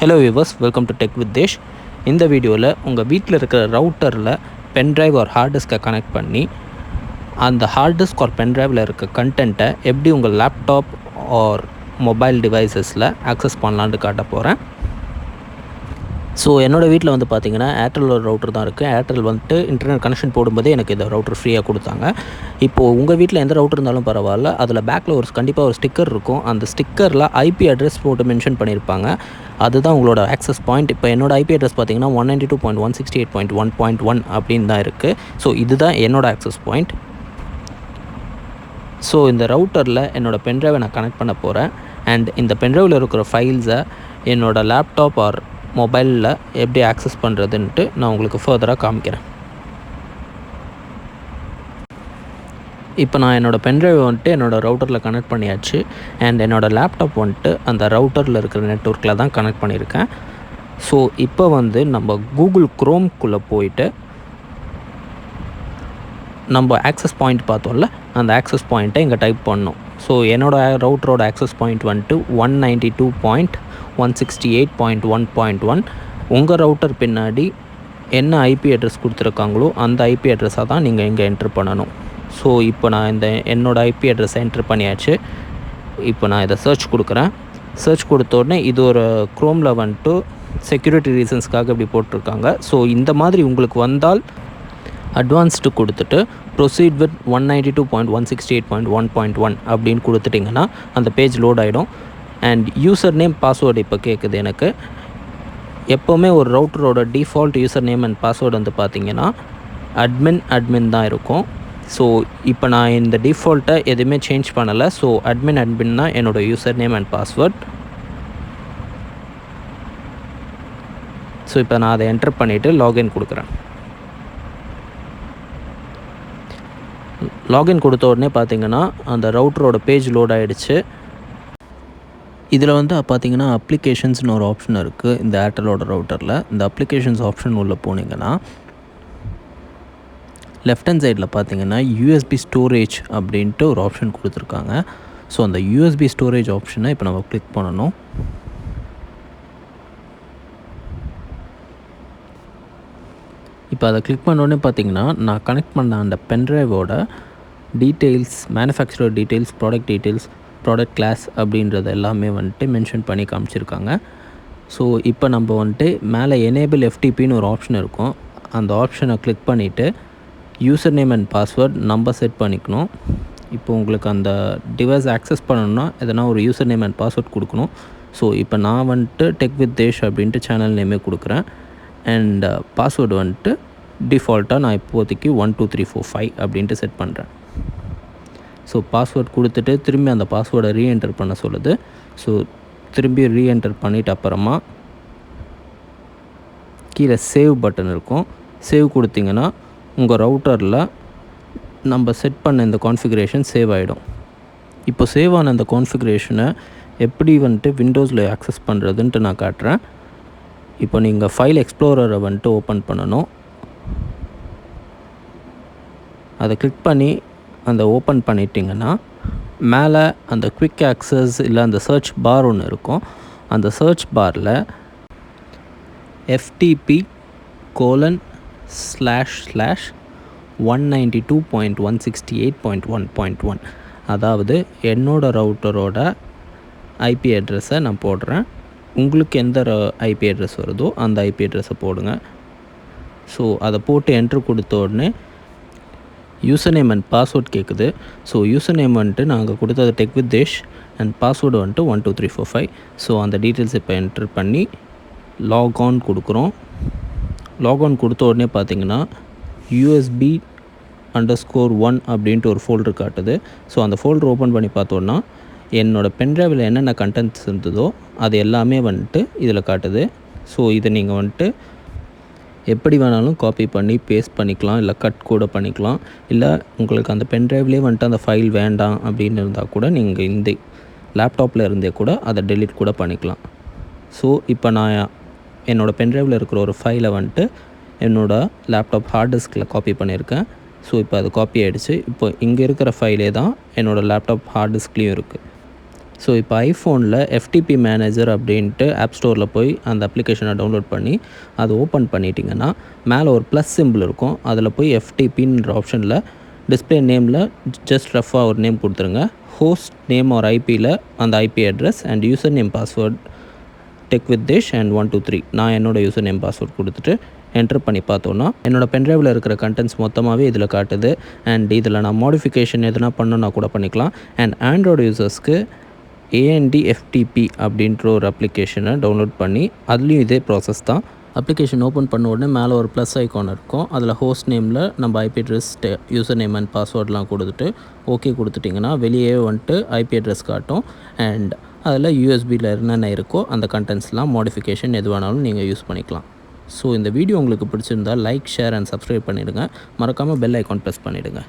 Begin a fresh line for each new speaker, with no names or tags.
Hello viewers, welcome to Tech with Dhesh. இந்த வீடியோவில் உங்கள் வீட்டில் இருக்கிற ரவுட்டரில் பென்ட்ரைவ் ஒரு ஹார்ட் டிஸ்கை கனெக்ட் பண்ணி அந்த ஹார்ட் டிஸ்க் ஒரு பென்ட்ரைவில் இருக்க கண்டென்ட்டை எப்படி உங்கள் லேப்டாப் ஆர் மொபைல் டிவைசஸில் ஆக்சஸ் பண்ணலான்னு காட்ட போகிறேன். ஸோ என்னோடய வீட்டில் வந்து பார்த்திங்கன்னா ஏர்டெல்லோட ரவுட்டர் தான் இருக்குது. ஏர்டெல் வந்துட்டு இன்டர்நெட் கனெக்ஷன் போடும்போதே எனக்கு இந்த ரவுட்டர் ஃப்ரீயாக கொடுத்தாங்க. இப்போது உங்கள் வீட்டில் எந்த ரவுட்டர் இருந்தாலும் பரவாயில்ல, அதில் பேக்கில் கண்டிப்பாக ஒரு ஸ்டிக்கர் இருக்கும். அந்த ஸ்டிக்கரில் ஐபி அட்ரஸ் போட்டு மென்ஷன் பண்ணியிருப்பாங்க. அதுதான் உங்களோட ஆக்சஸ் பாயிண்ட். இப்போ என்னோடய ஐபி அட்ரஸ் பார்த்திங்கன்னா 192.168.1.1 அப்படின்னு தான் இருக்குது. ஸோ இதுதான் என்னோடய ஆக்சஸ் பாயிண்ட். ஸோ இந்த ரவுட்டரில் என்னோடய பென்ட்ரைவை நான் கனெக்ட் பண்ண போகிறேன். அண்ட் இந்த பென்ட்ரைவில் இருக்கிற ஃபைல்ஸை என்னோடய லேப்டாப் ஆர் மொபைலில் எப்படி ஆக்சஸ் பண்ணுறதுன்ட்டு நான் உங்களுக்கு ஃபர்தராக காமிக்கிறேன். இப்போ நான் என்னோடய பென்ட்ரைவ் வந்துட்டு என்னோடய ரவுட்டரில் கனெக்ட் பண்ணியாச்சு. அண்ட் என்னோடய லேப்டாப் வந்துட்டு அந்த ரவுட்டரில் இருக்கிற நெட்வொர்க்கில் தான் கனெக்ட் பண்ணியிருக்கேன். ஸோ இப்போ வந்து நம்ம கூகுள் குரோம்குள்ளே போயிட்டு நம்ம ஆக்சஸ் பாயிண்ட் பார்த்தோம்ல, அந்த ஆக்சஸ் பாயிண்ட்டை இங்கே டைப் பண்ணணும். ஸோ என்னோடய ரவுட்டரோட ஆக்சஸ் பாயிண்ட் வந்துட்டு 192.168.1.1. உங்கள் ரவுட்டர் பின்னாடி என்ன ஐபி அட்ரஸ் கொடுத்துருக்காங்களோ அந்த ஐபி அட்ரஸாக தான் நீங்கள் இங்கே என்ட்ரு பண்ணணும். ஸோ இப்போ நான் என்னோடய ஐபி அட்ரஸை என்ட்ரு பண்ணியாச்சு. இப்போ நான் இதை சர்ச் கொடுக்குறேன். சர்ச் கொடுத்த உடனே இது ஒரு க்ரோமில் வந்துட்டு செக்யூரிட்டி ரீசன்ஸ்க்காக இப்படி போட்டிருக்காங்க. ஸோ இந்த மாதிரி உங்களுக்கு வந்தால் அட்வான்ஸ்டு கொடுத்துட்டு ப்ரொசீட் வித் 192.168.1.1 அப்படின்னு கொடுத்துட்டிங்கன்னா அந்த பேஜ் லோட் ஆகிடும். அண்ட் யூசர் நேம் பாஸ்வேர்டு இப்போ கேட்குது எனக்கு. எப்போவுமே ஒரு ரவுட்டரோட default user name and password வந்து பார்த்திங்கன்னா அட்மின் தான் இருக்கும். ஸோ இப்போ நான் இந்த டிஃபால்ட்டை எதுவுமே சேஞ்ச் பண்ணலை. ஸோ அட்மின் தான் என்னோடய user name and password. So இப்போ நான் அதை என்டர் பண்ணிவிட்டு லாகின் கொடுக்குறேன். லாகின் கொடுத்த உடனே பார்த்திங்கன்னா அந்த ரவுட்டரோட பேஜ் லோட் ஆகிடுச்சு. இதில் வந்து பார்த்திங்கன்னா அப்ளிகேஷன்ஸ்னு ஒரு ஆப்ஷன் இருக்குது இந்த ஏர்டெல்லோட ரவுட்டரில். இந்த அப்ளிகேஷன்ஸ் ஆப்ஷன் உள்ளே போனீங்கன்னா லெஃப்ட் ஹேண்ட் சைடில் பார்த்திங்கன்னா யூஎஸ்பி ஸ்டோரேஜ் அப்படின்ட்டு ஒரு ஆப்ஷன் கொடுத்துருக்காங்க. ஸோ அந்த யூஎஸ்பி ஸ்டோரேஜ் ஆப்ஷனை இப்போ நம்ம கிளிக் பண்ணணும். இப்போ அதை கிளிக் பண்ணோடனே பார்த்திங்கன்னா நான் கனெக்ட் பண்ண அந்த பென்ட்ரைவோட details, manufacturer details, product details, product class அப்படின்றது எல்லாமே வந்துட்டு மென்ஷன் பண்ணி காமிச்சிருக்காங்க. ஸோ இப்போ நம்ம வந்துட்டு மேலே எனேபிள் எஃப்டிபின்னு ஒரு ஆப்ஷன் இருக்கும். அந்த ஆப்ஷனை கிளிக் பண்ணிவிட்டு யூசர் நேம் அண்ட் பாஸ்வேர்ட் நம்ம செட் பண்ணிக்கணும். இப்போ உங்களுக்கு அந்த டிவைஸ் ஆக்சஸ் பண்ணணுன்னா எதனா ஒரு யூசர் நேம் அண்ட் பாஸ்வேர்ட் கொடுக்கணும். ஸோ இப்போ நான் வந்துட்டு டெக் வித் தேஷ் அப்படின்ட்டு சேனல் நேமே கொடுக்குறேன். அண்ட் பாஸ்வேர்டு வந்துட்டு டிஃபால்ட்டாக நான் இப்போதைக்கு 12345 அப்படின்ட்டு செட் பண்ணுறேன். ஸோ பாஸ்வேர்ட் கொடுத்துட்டு திரும்பி அந்த பாஸ்வேர்டை ரீஎன்டர் பண்ண சொல்லுது. ஸோ திரும்பி ரீஎன்டர் பண்ணிவிட்டு அப்புறமா கீழே சேவ் பட்டன் இருக்கும். சேவ் கொடுத்திங்கன்னா உங்கள் ரவுட்டரில் நம்ம செட் பண்ண இந்த கான்ஃபிகரேஷன் சேவ் ஆகிடும். இப்போ சேவ் ஆன அந்த கான்ஃபிகரேஷனை எப்படி வந்துட்டு விண்டோஸில் ஆக்சஸ் பண்ணுறதுன்ட்டு நான் காட்டுறேன். இப்போ நீங்கள் ஃபைல் எக்ஸ்ப்ளோரரை வந்துட்டு ஓப்பன் பண்ணணும். அதை கிளிக் பண்ணி அந்த ஓப்பன் பண்ணிட்டிங்கன்னா மேலே அந்த குவிக் ஆக்சஸ் இல்லை அந்த சர்ச் பார் ஒன்று இருக்கும். அந்த சர்ச் பாரில் FTP://192.168.1.1 அதாவது என்னோடய ரவுட்டரோட ஐபி அட்ரஸை நான் போடுறேன். உங்களுக்கு எந்த ஐபி அட்ரஸ் வருதோ அந்த ஐபி அட்ரஸை போடுங்க. ஸோ அதை போட்டு என்ட்ரு கொடுத்த உடனே யூசர் நேம் அண்ட் பாஸ்வேர்ட் கேட்குது. ஸோ யூசர் நேம் வந்துட்டு நாங்கள் கொடுத்தது tech with Desh and password வந்துட்டு 12345. ஸோ அந்த டீட்டெயில்ஸ் இப்போ என்ட்ரு பண்ணி லாக்ஆன் கொடுக்குறோம். லாக்ஆன் கொடுத்த உடனே பார்த்திங்கன்னா USB_1 அப்படின்ட்டு ஒரு ஃபோல்டர் காட்டுது. ஸோ அந்த ஃபோல்டர் ஓப்பன் பண்ணி பார்த்தோன்னா என்னோடய பென்ட்ரைவில் என்னென்ன கண்டென்ட்ஸ் இருந்ததோ அது எல்லாமே வந்துட்டு இதில் காட்டுது. ஸோ இதை நீங்கள் வந்துட்டு எப்படி வேணாலும் காப்பி பண்ணி பேஸ்ட் பண்ணிக்கலாம், இல்லை கட் கூட பண்ணிக்கலாம். இல்லை உங்களுக்கு அந்த பென்ட்ரைவ்லேயே வந்துட்டு அந்த ஃபைல் வேண்டாம் அப்படின்னு இருந்தால் கூட நீங்கள் இந்த லேப்டாப்பில் இருந்தே கூட அதை டெலீட் கூட பண்ணிக்கலாம். ஸோ இப்போ நான் என்னோடய பென்ட்ரைவில் இருக்கிற ஒரு ஃபைலை வந்துட்டு என்னோடய லேப்டாப் ஹார்ட் டிஸ்கில் காப்பி பண்ணியிருக்கேன். ஸோ இப்போ அது காப்பி ஆகிடுச்சு. இப்போ இங்கே இருக்கிற ஃபைலே தான் என்னோடய லேப்டாப் ஹார்ட் டிஸ்க்லேயும் இருக்குது. ஸோ இப்போ ஐஃபோனில் FTP மேனேஜர் அப்படின்ட்டு ஆப் ஸ்டோரில் போய் அந்த அப்ளிகேஷனை டவுன்லோட் பண்ணி அதை ஓப்பன் பண்ணிட்டீங்கன்னா மேலே ஒரு ப்ளஸ் சிம்பிள் இருக்கும். அதில் போய் FTPன்ற ஆப்ஷனில் டிஸ்பிளே நேமில் ஜஸ்ட் ரஃபாக ஒரு நேம் கொடுத்துருங்க. ஹோஸ்ட் நேம் ஒரு ஐபியில் அந்த IP address and user name password tech with Desh and 123 நான் என்னோடய யூசர் நேம் பாஸ்வேர்ட் கொடுத்துட்டு என்ட்ரு பண்ணி பார்த்தோன்னா என்னோடய பென்ட்ரைவில் இருக்கிற கண்டென்ட்ஸ் மொத்தமாகவே இதில் காட்டுது. அண்ட் இதில் நான் மாடிஃபிகேஷன் எதுனா பண்ணணுன்னா கூட பண்ணிக்கலாம். அண்ட் ஆண்ட்ராய்டு யூசர்ஸ்க்கு AND-FTP அப்படின்ற ஒரு அப்ளிகேஷனை டவுன்லோட் பண்ணி அதுலேயும் இதே ப்ராசஸ் தான். அப்ளிகேஷன் ஓப்பன் பண்ண உடனே மேலே ஒரு ப்ளஸ் ஐக்கான் இருக்கும். அதில் ஹோஸ்ட் நேமில் நம்ம IP address user name and பாஸ்வேர்ட்லாம் கொடுத்துட்டு ஓகே கொடுத்துட்டிங்கன்னா வெளியே வந்துட்டு ஐபி அட்ரஸ் காட்டும். அண்ட் அதில் யூஎஸ்பியில் என்னென்ன இருக்கோ அந்த கண்டென்ட்ஸ்லாம் மாடிஃபிகேஷன் எது வேணாலும் நீங்கள் யூஸ் பண்ணிக்கலாம். ஸோ இந்த வீடியோ உங்களுக்கு பிடிச்சிருந்தால் லைக், ஷேர் அண்ட் சப்ஸ்கிரைப் பண்ணிவிடுங்க. மறக்காமல் பெல் ஐக்கான் ப்ரெஸ் பண்ணிவிடுங்க.